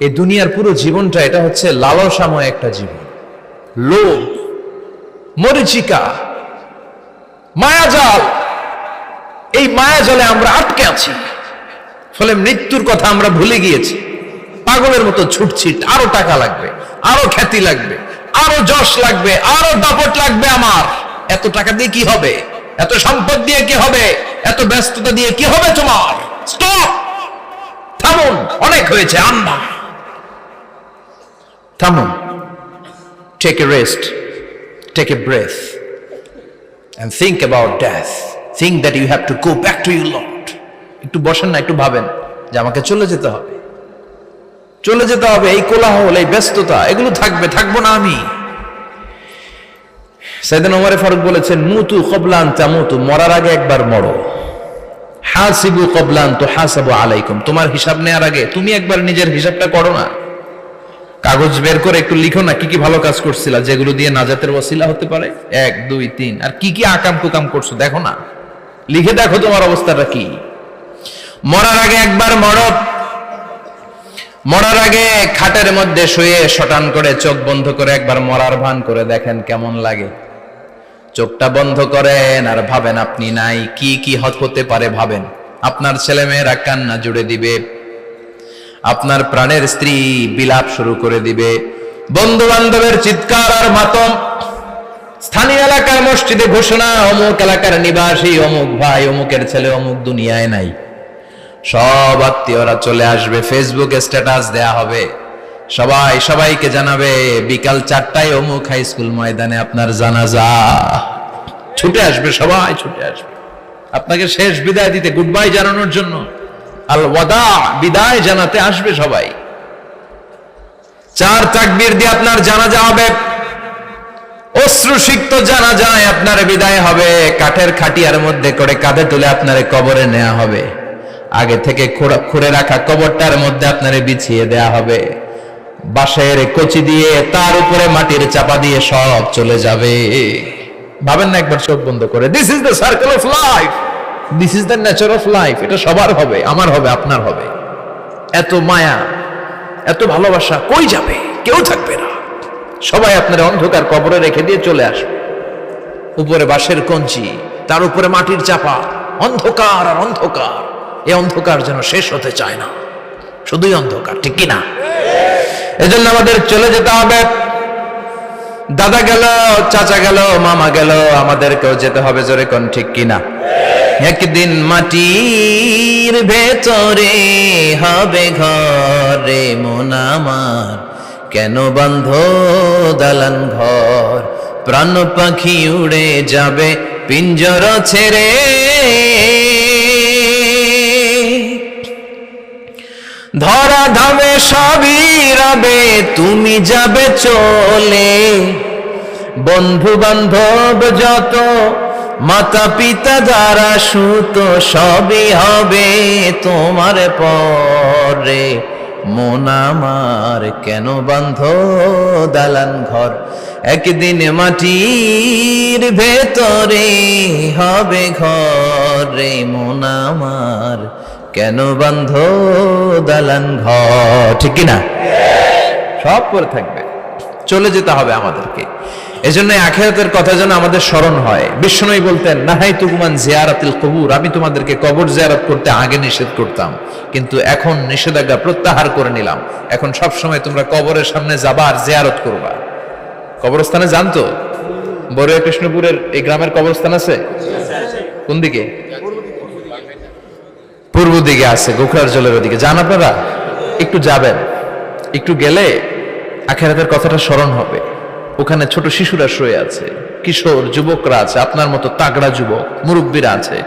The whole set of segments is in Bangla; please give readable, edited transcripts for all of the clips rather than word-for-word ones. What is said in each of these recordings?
এই দুনিয়ার পুরো জীবনটা এটা হচ্ছে লালসাময় একটা জীবন, লোভ, মরিচিকা, মায়াজাল। এই মায়াজালে আমরা আটকে আছি, ফলে মৃত্যুর কথা আমরা ভুলে গিয়েছি। পাগলের মতো ছুটছি, আরো টাকা লাগবে, আরো খ্যাতি লাগবে, আরো যশ লাগবে, আরো দাপট লাগবে। আমার এত টাকা দিয়ে কি হবে, এত সম্পদ দিয়ে কি হবে, এত ব্যস্ততা দিয়ে কি হবে তোমার? স্টপ, থামুন, অনেক হয়েছে। আন্না, থামুন, take a rest, take a breath and think about death. Think that you have to go back to your Lord. একটু বসেন না, একটু ভাবেন যে আমাকে চলে যেতে হবে, চলে যেতে হবে। এই কোলাহল, এই ব্যস্ততা, এগুলো থাকবে, থাকবো না আমি। সাইয়েদনা ওমর ফারুক বলেছেন, মুতু ক্বাবলা আন তামুতু, মরার আগে একবার মরো। হাসিবু ক্বাবলা আন তুহাসাবু আলাইকুম, তোমার হিসাব নেওয়ার আগে তুমি একবার নিজের হিসাবটা করো না। কাগজ বের করে একটু লিখো না কি কি ভালো কাজ করছিলা, যেগুলো দিয়ে নাজাতের ওসিলা হতে পারে। 1 2 3, আর কি কি আকাম কুকাম করছো দেখো না, লিখে দেখো তোমার অবস্থাটা কি। মরার আগে একবার মরো। মরার আগে খাটের মধ্যে শুয়ে শটান করে চোখ বন্ধ করে একবার মরার ভান করে দেখেন কেমন লাগে। চোখটা বন্ধ করেন আর ভাবেন আপনি নাই, কি কি হতে পারে ভাবেন। আপনার ছেলে মেয়েরা কান্না জুড়ে দিবে, আপনার প্রাণের স্ত্রী বিলাপ শুরু করে দিবে, বন্ধু বান্ধবের চিৎকার আর মাতম, স্থানীয় এলাকার মসজিদে ঘোষণা, অমুক এলাকার নিবাসী অমুক ভাই অমুকের ছেলে অমুক দুনিয়ায় নাই। সব আত্মীয়রা চলে আসবে, ফেসবুকে স্ট্যাটাস দেয়া হবে, সবাই সবাইকে জানাবে বিকাল 4টায় অমুক হাই স্কুল ময়দানে আপনার জানাজা। ছুটে আসবে, সবাই ছুটে আসবে আপনাকে শেষ বিদায় দিতে, গুড বাই জানানোর জন্য, আল ওয়াদা, বিদায় জানাতে আসবে সবাই। 4 তাকবীর দিয়ে আপনার জানাজা হবে, অশ্রুসিক্ত জানাজায় আপনার বিদায় হবে। কাঠের খাটিয়ার মধ্যে করে কাঁধে তুলে আপনার কবরে নেওয়া হবে। আগে থেকে খুঁড়ে রাখা কবরটার মধ্যে আপনারে বিছিয়ে দেয়া হবে। বাঁশের কচি দিয়ে তার উপরে মাটির চাপা দিয়ে সব চলে যাবে। ভাবেন না একবার চোখ বন্ধ করে, this is the circle of life, this is the nature of life. এটা সবার হবে, আমার হবে, আপনার হবে। এত মায়া, এত ভালোবাসা কই যাবে? কেউ থাকবে না, সবাই আপনার অন্ধকার কবরে রেখে দিয়ে চলে আসবে। উপরে বাঁশের কঞ্চি, তার উপরে মাটির চাপা, অন্ধকার আর অন্ধকার। এই অন্ধকার যেন শেষ হতে চায় না, শুধুই অন্ধকার, ঠিক কিনা? এজন্য আমাদের চলে যেতে হবে। দাদা গেল, চাচা গেল, মামা গেল, আমাদেরকেও যেতে হবে, জোরে কোন ঠিক কিনা? একদিন মাটির ভেতরে হবে ঘরে মন আমার, কেন বন্ধ দালান ঘর, প্রাণ পাখি উড়ে যাবে পিঞ্জর ছেড়ে। ধরা ধামে সবই রবে, তুমি যাবে চলে, বন্ধু বান্ধব যত, মাতা পিতা যারা সুত, সবই হবে তোমার পরে। মন আমার কেন বন্ধ দালান ঘর, একদিন মাটির ভেতরে হবে ঘরে মন আমার, কেন বন্ধ দালান ঘর, ঠিক কিনা? সব পরে থাকবে, চলে যেতে হবে আমাদেরকে। এজন্য আখিরাতের কথা যেন আমাদের স্মরণ হয়। বিশ্বনবী বলতেন, নাহাইতুকুম আন জিয়ারাতিল কুবুর, আমি তোমাদেরকে কবর জিয়ারত করতে আগে নিষেধ করতাম, কিন্তু এখন নিষেধাজ্ঞা প্রত্যাহার করে নিলাম। এখন সব সময় তোমরা কবরের সামনে যাবা আর জিয়ারত করবা। কবরস্থানে জানতো বড়ুয়া কৃষ্ণপুরের এই গ্রামের কবরস্থান আছে কোন দিকে? পূর্ব দিকে আছে, গোখরার জলের ওদিকে। যান আপনারা, একটু যাবেন, একটু গেলে আখিরাতের কথাটা স্মরণ হবে। ওখানে ছোট শিশুরা শুয়ে আছে, কিশোর যুবকরা আছে, আপনার মতো তাগড়া যুবক, মুরব্বীরা আছে।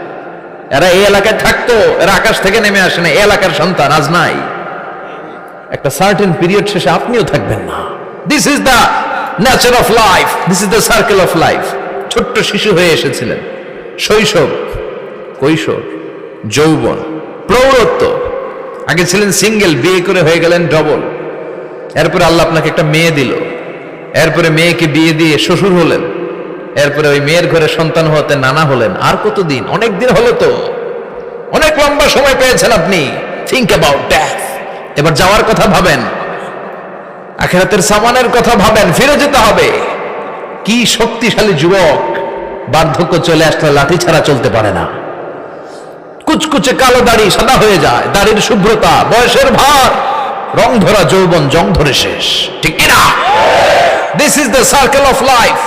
এরা এই এলাকায় থাকতো, এরা আকাশ থেকে নেমে আসে না, এই এলাকার সন্তান, আজ নাই। একটা সার্টেন পিরিয়ড শেষে আপনিও থাকবেন না। This is the nature of life, this is the circle of life. ছোট্ট শিশু হয়ে এসেছিলেন, শৈশব, কৈশোর, যৌবন, প্রৌঢ়ত্ব। আগে ছিলেন সিঙ্গেল, বিয়ে করে হয়ে গেলেন ডবল। এরপরে আল্লাহ আপনাকে একটা মেয়ে দিল, এরপরে মেয়েকে বিয়ে দিয়ে শ্বশুর হলেন, এরপরে ওই মেয়ের ঘরে সন্তান হতে নানা হলেন। আর কতদিন? অনেক দিন হলো তো, অনেক লম্বা সময় পেয়েছেন আপনি। Think about death. এবার যাওয়ার কথা ভাবেন। আখিরাতের সামানের কথা ভাবেন, ফিরে যেতে হবে। কি শক্তিশালী যুবক, বার্ধক্য চলে আসলে লাঠি ছাড়া চলতে পারে না। কুচকুচে কালো দাড়ি সাদা হয়ে যায়, দাড়ির শুভ্রতা, বয়সের ভার, রং ধরা যৌবন জং ধরে শেষ, ঠিক কিনা? This is the circle of life.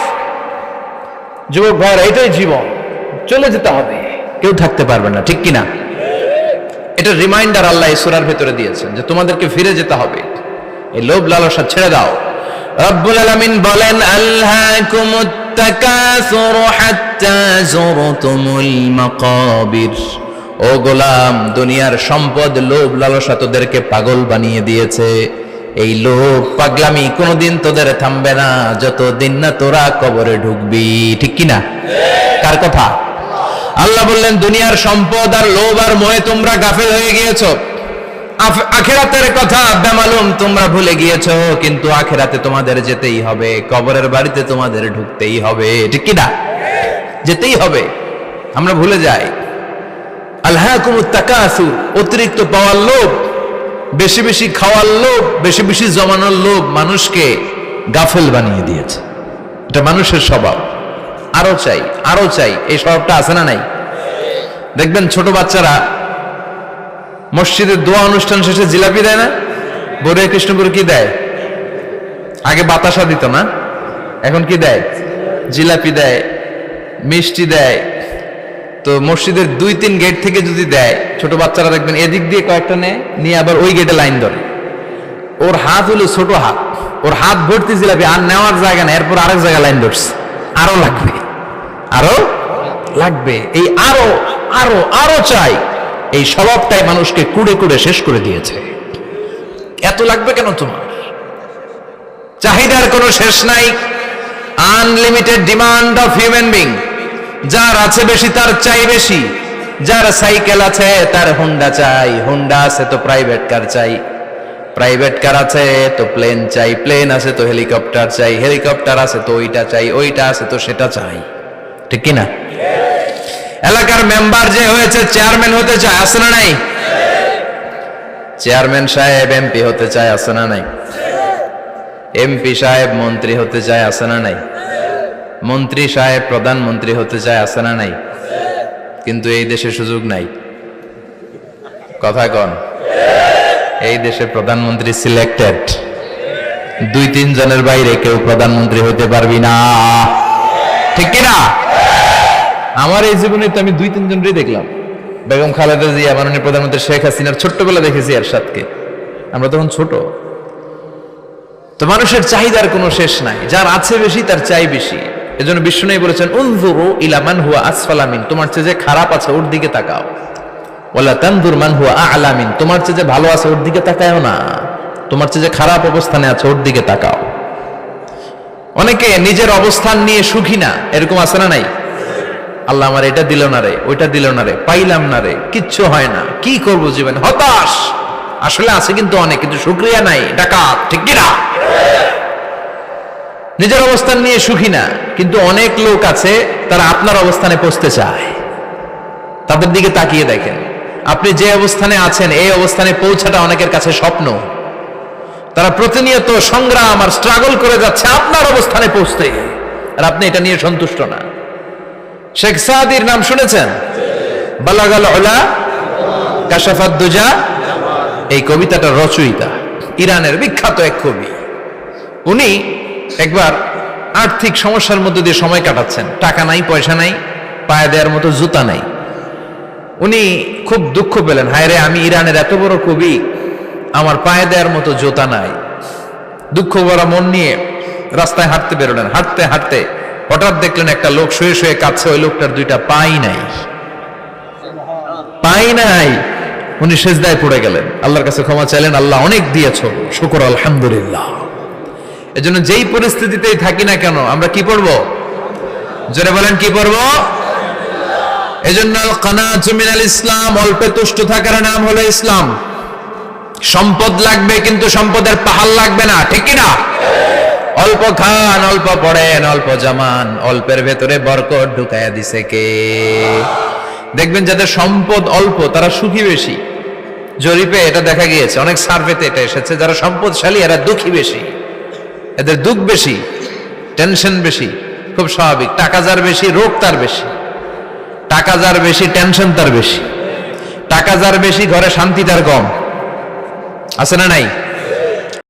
যুবক ভাইরা, এটাই জীবন, চলে যেতে হবে, কেউ থাকতে পারবে না, ঠিক কিনা? এটা রিমাইন্ডার আল্লাহ এই সূরার ভেতরে দিয়েছেন যে তোমাদেরকে ফিরে যেতে হবে, এই লোভ লালসা ছেড়ে দাও। রব্বুল আলামিন বলেন, আলহাকুমুত তাকাসুর হাত্তা যুরতুমুল মাকাবির। ও গোলাম, দুনিয়ার সম্পদ, লোভ লালসা তোদেরকে পাগল বানিয়ে দিয়েছে। এই লোভ পাগলামি কোনোদিন তোদের থামবে না যতদিন না তোরা কবরে ঢুকবি, ঠিক কিনা? কার কথা? আল্লাহ বললেন, দুনিয়ার সম্পদ আর লোভ আর মোহে তোমরা গাফেল হয়ে গিয়েছো। আখিরাতের কথা বেমালুম তোমরা ভুলে গিয়েছো, কিন্তু আখিরাতে তোমাদের যেতেই হবে, কবরের বাড়িতে তোমাদের ঢুকতেই হবে, ঠিক কিনা? যেতেই হবে, আমরা ভুলে যাই। আলহাকুমুত তাকাসুর, অতিরিক্ত পাওয়ার লোভ, বেশি বেশি খাওয়ার লোভ, বেশি বেশি জমানোর লোভ মানুষকে গাফেল বানিয়ে দিয়েছে। এটা মানুষের স্বভাব, আরো চাই আরো চাই, এই স্বভাবটা আছে না নাই? দেখবেন ছোট বাচ্চারা মসজিদের দোয়া অনুষ্ঠান শেষে জিলাপি দেয় না? বড়ে কৃষ্ণপুর কি দেয়? আগে বাতাসা দিত না, এখন কি দেয়? জিলাপি দেয়, মিষ্টি দেয়। তো মসজিদের 2-3 গেট থেকে যদি দেয়, ছোট বাচ্চারা দেখবেন এদিক দিয়ে কয়েকটা নিয়ে আবার ওই গেটে লাইন ধরে। ওর হাত হলো ছোট হাত, ওর হাত ভর্তি জিলাপি, আর নেওয়ার জায়গা না, এরপর আরেক জায়গায় লাইন ধরছে, আরো লাগবে আরো লাগবে, এই আরো আরো আরো চাই, এই স্বভাবটাই মানুষকে কুড়ে কুড়ে শেষ করে দিয়েছে। এত লাগবে কেন তোমার? চাহিদার কোনো শেষ নাই, unlimited demand of human being. যার আছে বেশি তার চাই বেশি, যার সাইকেল আছে তার হুন্ডা চাই, হুন্ডা আছে তো প্রাইভেট কার চাই, প্রাইভেট কার আছে তো প্লেন চাই, প্লেন আছে তো হেলিকপ্টার চাই, হেলিকপ্টার আছে তো ওইটা চাই, ওইটা আছে তো সেটা চাই, ঠিক কিনা? এলাকার মেম্বার যে হয়েছে চেয়ারম্যান হতে চায়, আছে না নাই? চেয়ারম্যান সাহেব এমপি হতে চায়, আছে না নাই? এমপি সাহেব মন্ত্রী হতে চায়, আছে না নাই? মন্ত্রী সাহেব প্রধানমন্ত্রী হতে চায়, আছে না নাই? কিন্তু এই দেশে সুযোগ নাই, কথা কন। এই দেশে প্রধানমন্ত্রী সিলেক্টেড, 2-3 জনের বাইরে কেউ প্রধানমন্ত্রী হতে পারবি না, ঠিক কিনা? আমার এই জীবনে তো আমি 2-3 জনই দেখলাম। বেগম খালেদা জিয়া, মাননীয় প্রধানমন্ত্রী শেখ হাসিনার ছোট্টবেলা দেখেছি এরশাদকে, আমরা তখন ছোট। তো মানুষের চাহিদার কোনো শেষ নাই, যার আছে বেশি তার চাই বেশি। এজন্য বিষ্ণু বলেছেন, উনজুরু ইলা মান হুয়া আসফালা মিন, তোমার চেয়ে যে খারাপ আছে ওর দিকে তাকাও। ওয়ালা তানজুর মান হুয়া আ'লা মিন, তোমার চেয়ে যে ভালো আছে ওর দিকে তাকায়ও না, তোমার চেয়ে যে খারাপ অবস্থানে আছে ওর দিকে তাকাও। অনেকে নিজের অবস্থান নিয়ে সুখী না, এরকম আছে না নাই? আল্লাহ আমার এটা দিল না রে, ওইটা দিল না রে, পাইলাম না রে, কিচ্ছু হয় না, কি করবো জীবনে, হতাশ। আসলে আছে কিন্তু অনেক, কিন্তু শুকরিয়া নাই, ডাকাত, ঠিক কিনা? নিজের অবস্থান নিয়ে সুখী না, কিন্তু অনেক লোক আছে তারা আপনার অবস্থানে পৌঁছতে চায়। তাদের দিকে তাকিয়ে দেখেন, আপনি যে অবস্থানে আছেন এই অবস্থানে পৌঁছাটা অনেকের কাছে স্বপ্ন। তারা প্রতিনিয়ত সংগ্রাম আর স্ট্রাগল করে যাচ্ছে আপনার অবস্থানে পৌঁছতে, আর আপনি এটা নিয়ে সন্তুষ্ট না। শেখ সাদির নাম শুনেছেন? বালাগাল উলা কাশাফাত দুজা, এই কবিতাটা রচয়িতা, ইরানের বিখ্যাত এক কবি। উনি একবার আর্থিক সমস্যার মধ্যে দিয়ে সময় কাটাচ্ছেন, টাকা নাই, পয়সা নাই, পায়ে দেওয়ার মতো জুতা নাই। উনি খুব দুঃখ পেলেন, হায় রে, আমি ইরানের এত বড় কবি, আমার পায়ে দেওয়ার মতো জুতা নাই। দুঃখ ভরা মন নিয়ে রাস্তায় হাঁটতে বেরোলেন। হাঁটতে হাঁটতে হঠাৎ দেখলেন একটা লোক শুয়ে শুয়ে কাঁদছে, ওই লোকটার 2টা পাই নাই, পাই নাই। উনি সেজদায় পড়ে গেলেন, আল্লাহর কাছে ক্ষমা চাইলেন, আল্লাহ অনেক দিয়েছো, শুকর আলহামদুলিল্লাহ। এজন্য যেই পরিস্থিতিতেই থাকি না কেন আমরা কি পড়বো? জোরে বলেন, কি পড়বো? এজন্য কানাতু মিনাল ইসলাম, অল্পে তুষ্ট থাকার নাম হলো ইসলাম। সম্পদ লাগবে কিন্তু সম্পদের পাহাড় লাগবে না, ঠিক কিনা? অল্প খান, অল্প পড়েন, অল্প জামান, অল্পের ভেতরে বরকত ঢুকায়া দিছে কে? দেখবেন যাদের সম্পদ অল্প তারা সুখী বেশি। জরিপে এটা দেখা গিয়েছে, অনেক সার্ভেতে এটা এসেছে, যারা সম্পদশালী এরা দুঃখী বেশি। এদের দুঃখ বেশি, টেনশন বেশি, খুব স্বাভাবিক। টাকা যার বেশি, রোগ তার বেশি। টাকা যার বেশি, টেনশন তার বেশি। টাকা যার বেশি, ঘরে শান্তি তার কম। আছে না নাই?